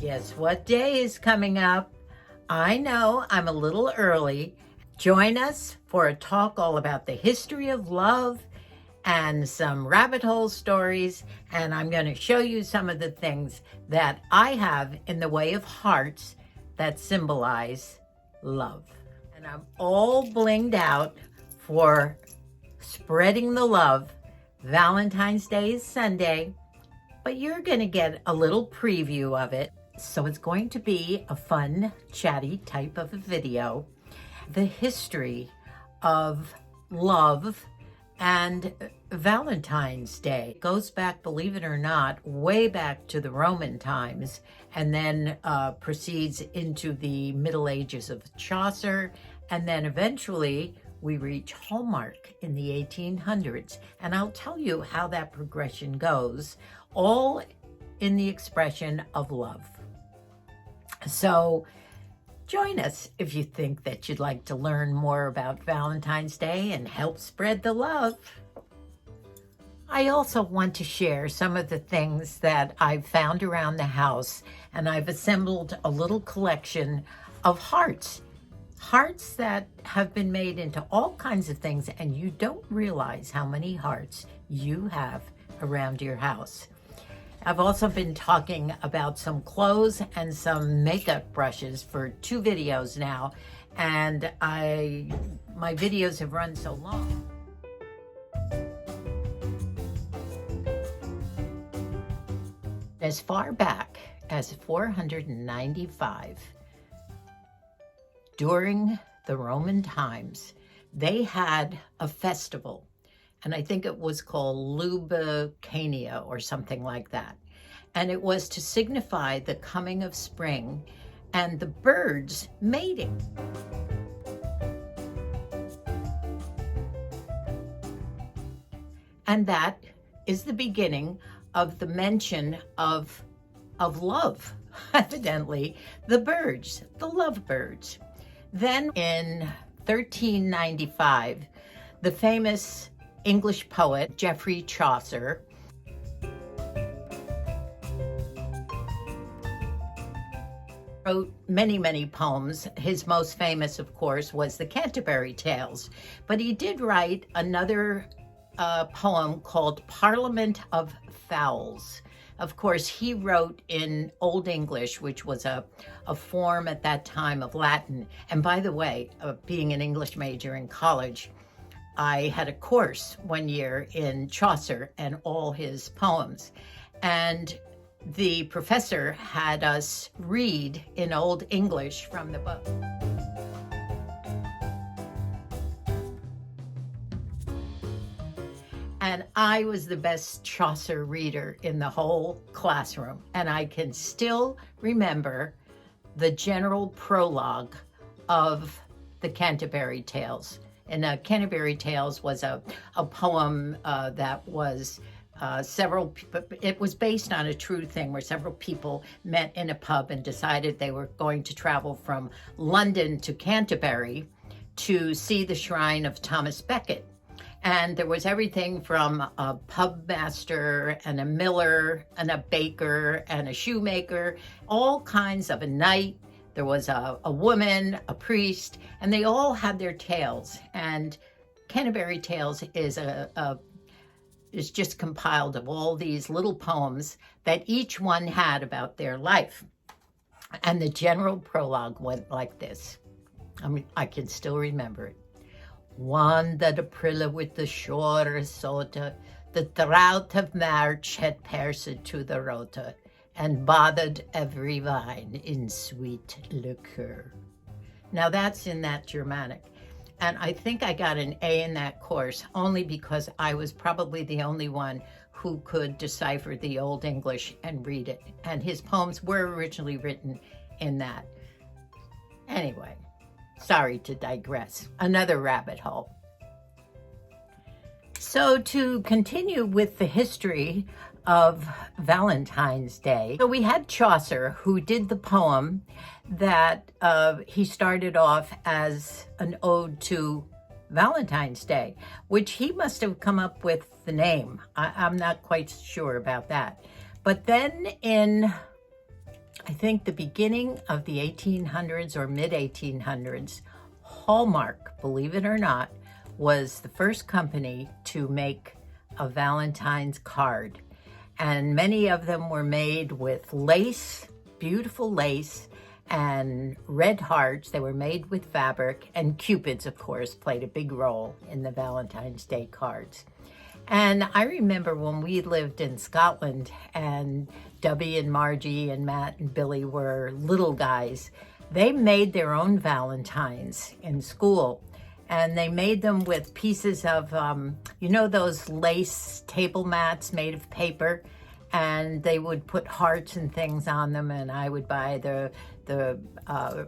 Guess what day is coming up? I know I'm a little early. Join us for a talk all about the history of love and some rabbit hole stories, and I'm going to show you some of the things that I have in the way of hearts that symbolize love. And I'm all blinged out for spreading the love. Valentine's Day is Sunday, but you're going to get a little preview of it. So it's going to be a fun, chatty type of a video. The history of love and Valentine's Day goes back, believe it or not, way back to the Roman times, and then proceeds into the Middle Ages of Chaucer, and then eventually we reach Hallmark in the 1800s. And I'll tell you how that progression goes, all in the expression of love. So join us if you think that you'd like to learn more about Valentine's Day and help spread the love. I also want to share some of the things that I've found around the house, and I've assembled a little collection of hearts. Hearts that have been made into all kinds of things, and you don't realize how many hearts you have around your house. I've also been talking about some clothes and some makeup brushes for 2 videos now, and my videos have run so long. As far back as 495, during the Roman times, they had a festival, and I think it was called Lubicania or something like that. And it was to signify the coming of spring and the birds mating. And that is the beginning of the mention of love, evidently, the birds, the lovebirds. Then in 1395, the famous English poet Geoffrey Chaucer wrote many poems. His most famous, of course, was the Canterbury Tales, but he did write another poem called Parliament of Fowls. Of course, he wrote in Olde English, which was a form at that time of Latin. And by the way, being an English major in college, I had a course one year in Chaucer and all his poems. And the professor had us read in Olde English from the book. And I was the best Chaucer reader in the whole classroom. And I can still remember the general prologue of the Canterbury Tales. And Canterbury Tales was a poem that was it was based on a true thing where several people met in a pub and decided they were going to travel from London to Canterbury to see the shrine of Thomas Becket. And there was everything from a pub master and a miller and a baker and a shoemaker, all kinds of a knight. There was a woman, a priest, and they all had their tales. And Canterbury Tales is is just compiled of all these little poems that each one had about their life. And the general prologue went like this. I mean, I can still remember it. One that April with the shore sota, the drought of March had pierced to the rota, and bathed every vine in sweet liquor. Now that's in that Germanic. And I think I got an A in that course only because I was probably the only one who could decipher the Olde English and read it. And his poems were originally written in that. Anyway, sorry to digress. Another rabbit hole. So to continue with the history of Valentine's Day, so we had Chaucer, who did the poem that he started off as an ode to Valentine's Day, which he must have come up with the name. I'm not quite sure about that. But then in I think the beginning of the 1800s or mid 1800s, Hallmark, believe it or not, was the first company to make a Valentine's card. And many of them were made with lace, beautiful lace, and red hearts. They were made with fabric, and Cupids, of course, played a big role in the Valentine's Day cards. And I remember when we lived in Scotland and Debbie and Margie and Matt and Billy were little guys, they made their own Valentines in school. And they made them with pieces of, you know, those lace table mats made of paper, and they would put hearts and things on them, and I would buy the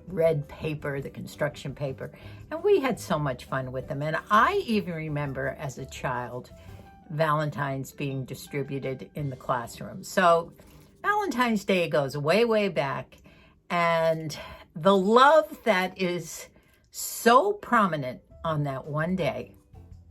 red paper, the construction paper, and we had so much fun with them. And I even remember as a child Valentines being distributed in the classroom. So Valentine's Day goes way, way back, and the love that is so prominent on that one day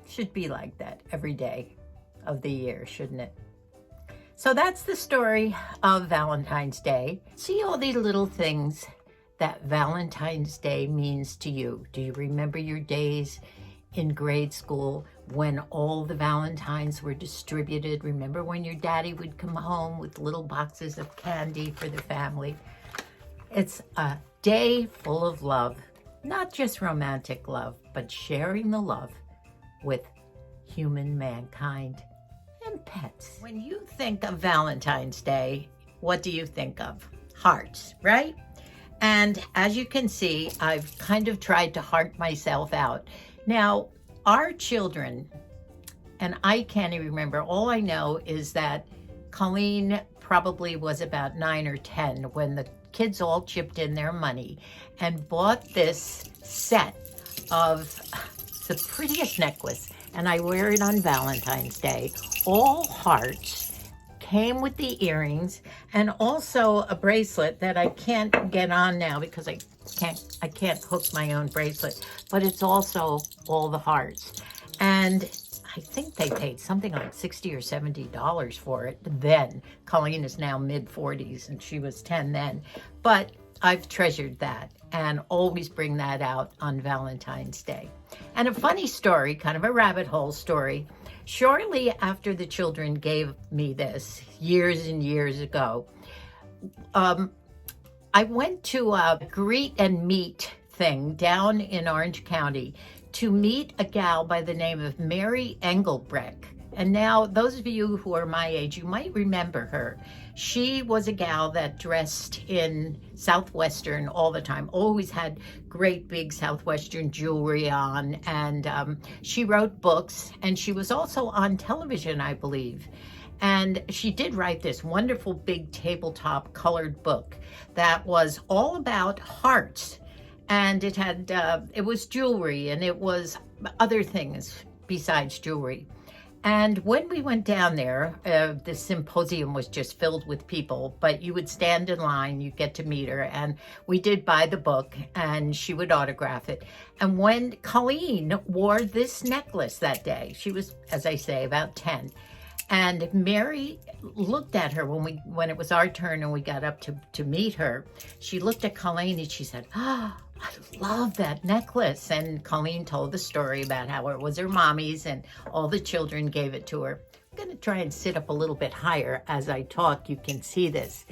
should be like that every day of the year, shouldn't it? So that's the story of Valentine's Day. See all these little things that Valentine's Day means to you. Do you remember your days in grade school when all the Valentines were distributed? Remember when your daddy would come home with little boxes of candy for the family? It's a day full of love, not just romantic love, but sharing the love with human mankind and pets. When you think of Valentine's Day, what do you think of? Hearts, right? And as you can see, I've kind of tried to heart myself out. Now, our children, and I can't even remember, all I know is that Colleen probably was about 9 or 10 when the kids all chipped in their money and bought this set of the prettiest necklace, and I wear it on Valentine's Day. All hearts, came with the earrings, and also a bracelet that I can't get on now because I can't hook my own bracelet, but it's also all the hearts. And I think they paid something like $60 or $70 for it then. Colleen is now mid-40s and she was 10 then. But I've treasured that and always bring that out on Valentine's Day. And a funny story, kind of a rabbit hole story. Shortly after the children gave me this, years and years ago, I went to a greet and meet thing down in Orange County to meet a gal by the name of Mary Engelbrecht. And now, those of you who are my age, you might remember her. She was a gal that dressed in Southwestern all the time, always had great big Southwestern jewelry on, and she wrote books, and she was also on television, I believe. And she did write this wonderful big tabletop colored book that was all about hearts. And it had, it was jewelry, and it was other things besides jewelry. And when we went down there, the symposium was just filled with people, but you would stand in line, you get to meet her, and we did buy the book, and she would autograph it. And when Colleen wore this necklace that day, she was, as I say, about 10, and Mary looked at her when it was our turn and we got up to meet her. She looked at Colleen and she said, "Ah, oh, I love that necklace." And Colleen told the story about how it was her mommy's and all the children gave it to her. I'm going to try and sit up a little bit higher as I talk. You can see this.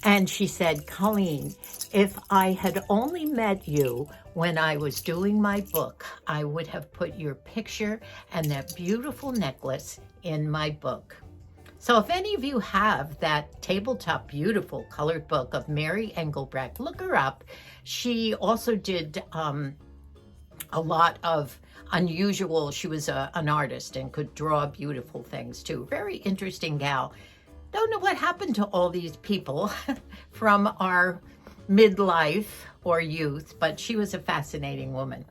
And she said, "Colleen, if I had only met you when I was doing my book, I would have put your picture and that beautiful necklace in my book." So if any of you have that tabletop beautiful colored book of Mary Engelbrecht, look her up. She also did a lot of unusual, she was an artist and could draw beautiful things too. Very interesting gal. Don't know what happened to all these people from our midlife or youth, but she was a fascinating woman.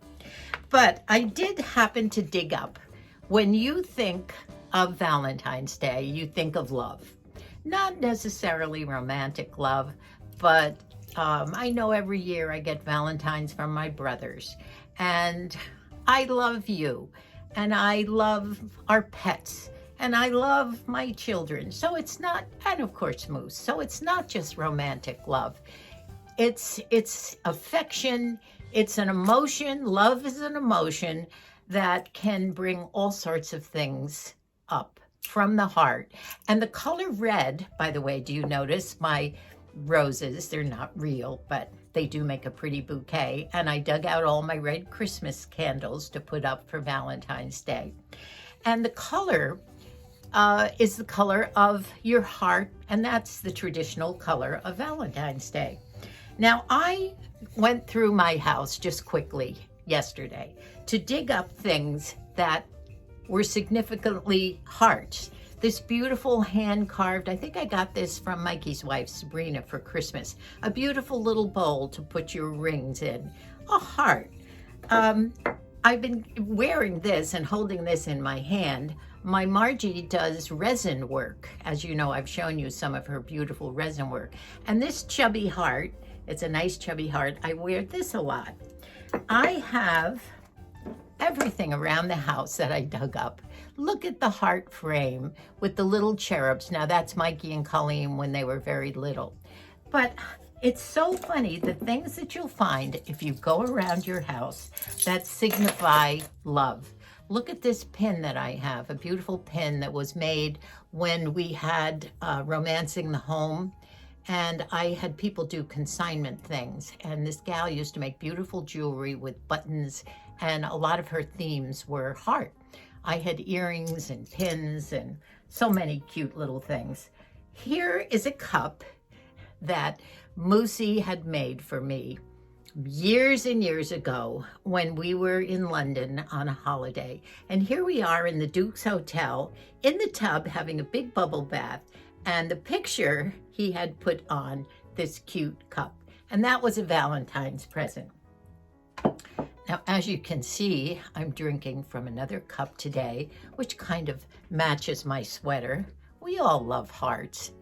But I did happen to dig up, when you think of Valentine's Day, you think of love. Not necessarily romantic love, but I know every year I get Valentines from my brothers, and I love you, and I love our pets, and I love my children. So it's not, and of course Moose. So it's not just romantic love. It's affection. It's an emotion. Love is an emotion that can bring all sorts of things up from the heart. And the color red, by the way, do you notice my roses? They're not real, but they do make a pretty bouquet. And I dug out all my red Christmas candles to put up for Valentine's Day. And the color is the color of your heart, and that's the traditional color of Valentine's Day. Now, I went through my house just quickly yesterday to dig up things that were significantly hearts. This beautiful hand-carved, I think I got this from Mikey's wife, Sabrina, for Christmas. A beautiful little bowl to put your rings in. A heart. I've been wearing this and holding this in my hand. My Margie does resin work. As you know, I've shown you some of her beautiful resin work. And this chubby heart, it's a nice chubby heart. I wear this a lot. I have everything around the house that I dug up. Look at the heart frame with the little cherubs. Now that's Mikey and Colleen when they were very little. But it's so funny, the things that you'll find if you go around your house that signify love. Look at this pin that I have, a beautiful pin that was made when we had Romancing the Home. And I had people do consignment things. And this gal used to make beautiful jewelry with buttons, and a lot of her themes were heart. I had earrings and pins and so many cute little things. Here is a cup that Moosey had made for me years and years ago when we were in London on a holiday. And here we are in the Duke's Hotel in the tub having a big bubble bath. And the picture he had put on this cute cup. And that was a Valentine's present. Now, as you can see, I'm drinking from another cup today, which kind of matches my sweater. We all love hearts.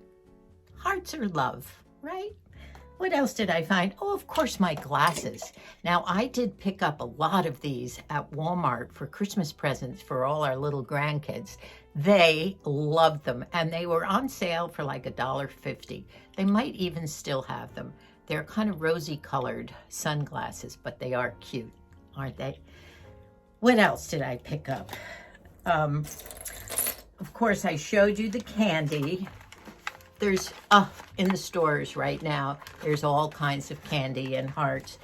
Hearts are love, right? What else did I find? Oh, of course, my glasses. Now, I did pick up a lot of these at Walmart for Christmas presents for all our little grandkids. They loved them, and they were on sale for like $1.50. They might even still have them. They're kind of rosy colored sunglasses, but they are cute, aren't they? What else did I pick up? Of course, I showed you the candy. There's, in the stores right now, there's all kinds of candy and hearts.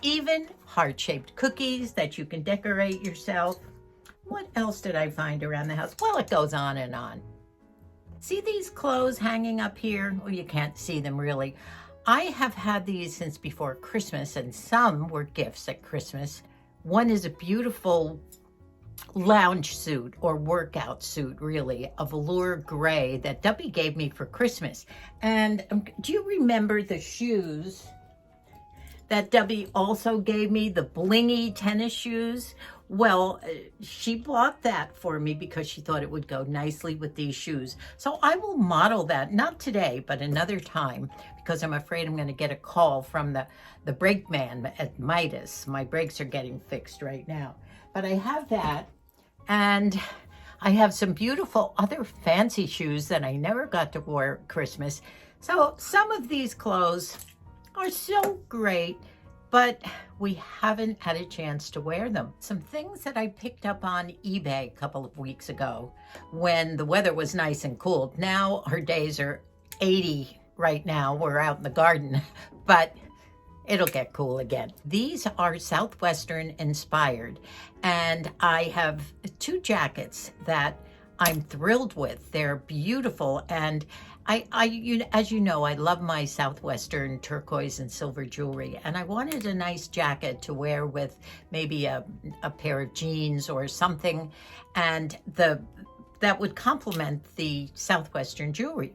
Even heart-shaped cookies that you can decorate yourself. What else did I find around the house? Well, it goes on and on. See these clothes hanging up here? Well, you can't see them really. I have had these since before Christmas, and some were gifts at Christmas. One is a beautiful lounge suit or workout suit, really, a velour gray that Debbie gave me for Christmas. And do you remember the shoes that Debbie also gave me, the blingy tennis shoes? Well, she bought that for me because she thought it would go nicely with these shoes. So I will model that, not today, but another time, because I'm afraid I'm going to get a call from the brake man at Midas. My brakes are getting fixed right now. But I have that, and I have some beautiful other fancy shoes that I never got to wear at Christmas. So some of these clothes are so great, but we haven't had a chance to wear them. Some things that I picked up on eBay a couple of weeks ago when the weather was nice and cool. Now our days are 80 right now. We're out in the garden, but it'll get cool again. These are Southwestern inspired, and I have 2 jackets that I'm thrilled with. They're beautiful, and as you know, I love my Southwestern turquoise and silver jewelry, and I wanted a nice jacket to wear with maybe a pair of jeans or something, and that would complement the Southwestern jewelry.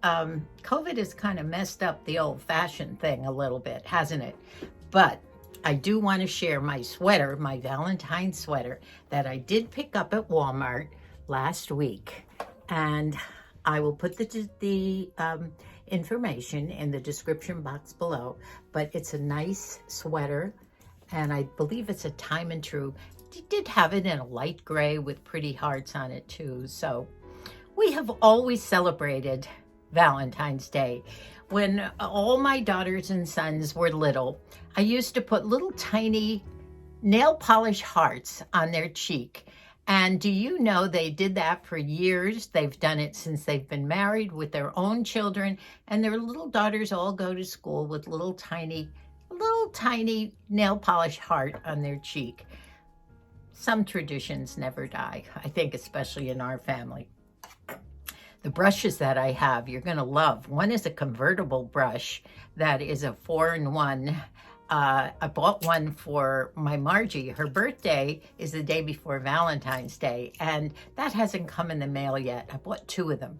COVID has kind of messed up the old-fashioned thing a little bit, hasn't it? But I do want to share my sweater, my Valentine sweater, that I did pick up at Walmart last week. And I will put the information in the description box below. But it's a nice sweater, and I believe it's a time and true. did have it in a light gray with pretty hearts on it too. So we have always celebrated Valentine's Day. When all my daughters and sons were little, I used to put little tiny nail polish hearts on their cheek. And do you know they did that for years? They've done it since they've been married with their own children, and their little daughters all go to school with little tiny nail polish heart on their cheek. Some traditions never die, I think, especially in our family. The brushes that I have, you're going to love. One is a convertible brush that is a 4-in-1. I bought one for my Margie. Her birthday is the day before Valentine's Day, and that hasn't come in the mail yet. I bought 2 of them,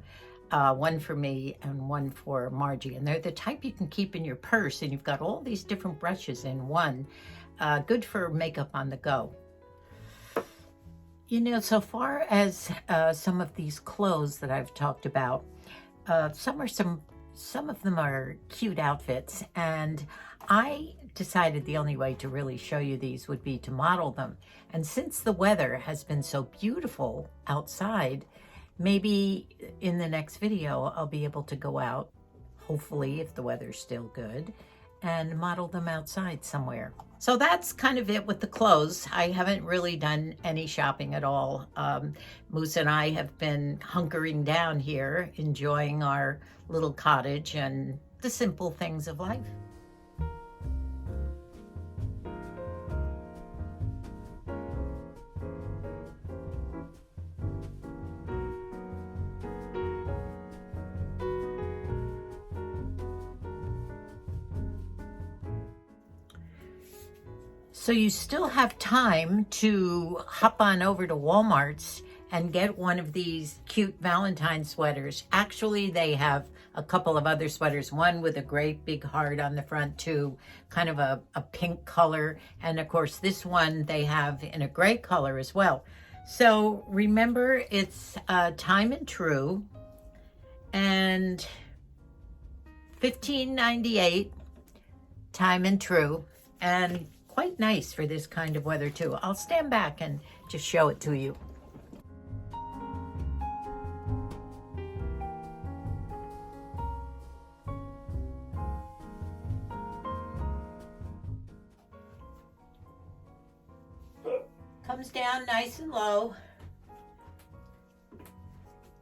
one for me and one for Margie, and they're the type you can keep in your purse, and you've got all these different brushes in one. Good for makeup on the go. You know, so far as some of these clothes that I've talked about, some of them are cute outfits, and I decided the only way to really show you these would be to model them. And since the weather has been so beautiful outside, maybe in the next video I'll be able to go out, hopefully if the weather's still good, and model them outside somewhere. So that's kind of it with the clothes. I haven't really done any shopping at all. Moose and I have been hunkering down here, enjoying our little cottage and the simple things of life. So you still have time to hop on over to Walmart's and get one of these cute Valentine sweaters. Actually, they have a couple of other sweaters, one with a great big heart on the front too, kind of a pink color. And of course, this one they have in a gray color as well. So remember, it's time and true, and $15.98, time and true, and quite nice for this kind of weather too. I'll stand back and just show it to you. Comes down nice and low.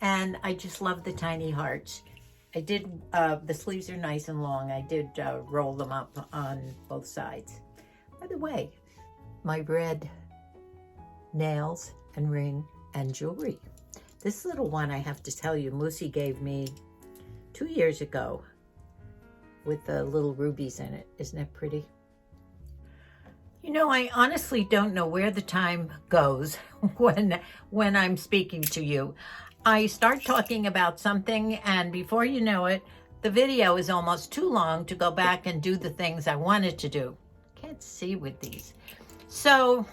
And I just love the tiny hearts. I did, the sleeves are nice and long. I did roll them up on both sides. By the way, my red nails and ring and jewelry. This little one, I have to tell you, Moosey gave me 2 years ago with the little rubies in it. Isn't it pretty? You know, I honestly don't know where the time goes when I'm speaking to you. I start talking about something, and before you know it, the video is almost too long to go back and do the things I wanted to do. Can't see with these. So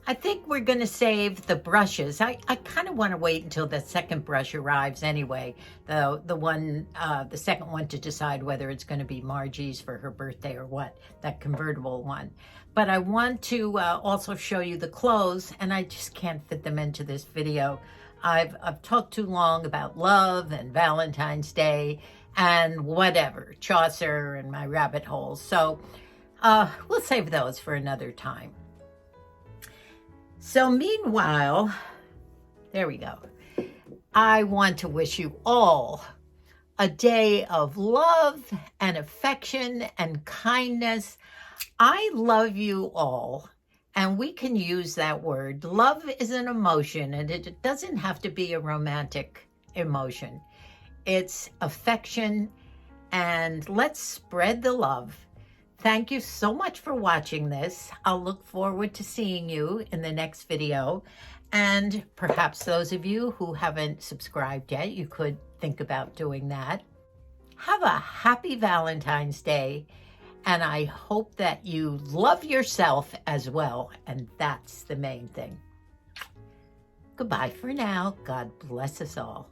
I think we're going to save the brushes. I kind of want to wait until the second brush arrives anyway, the second one, to decide whether it's going to be Margie's for her birthday or what, that convertible one. But I want to also show you the clothes, and I just can't fit them into this video. I've talked too long about love and Valentine's Day and whatever, Chaucer and my rabbit holes. So we'll save those for another time. So meanwhile, there we go. I want to wish you all a day of love and affection and kindness. I love you all, and we can use that word. Love is an emotion, and it doesn't have to be a romantic emotion. It's affection, and let's spread the love. Thank you so much for watching this. I'll look forward to seeing you in the next video. And perhaps those of you who haven't subscribed yet, you could think about doing that. Have a happy Valentine's Day. And I hope that you love yourself as well. And that's the main thing. Goodbye for now. God bless us all.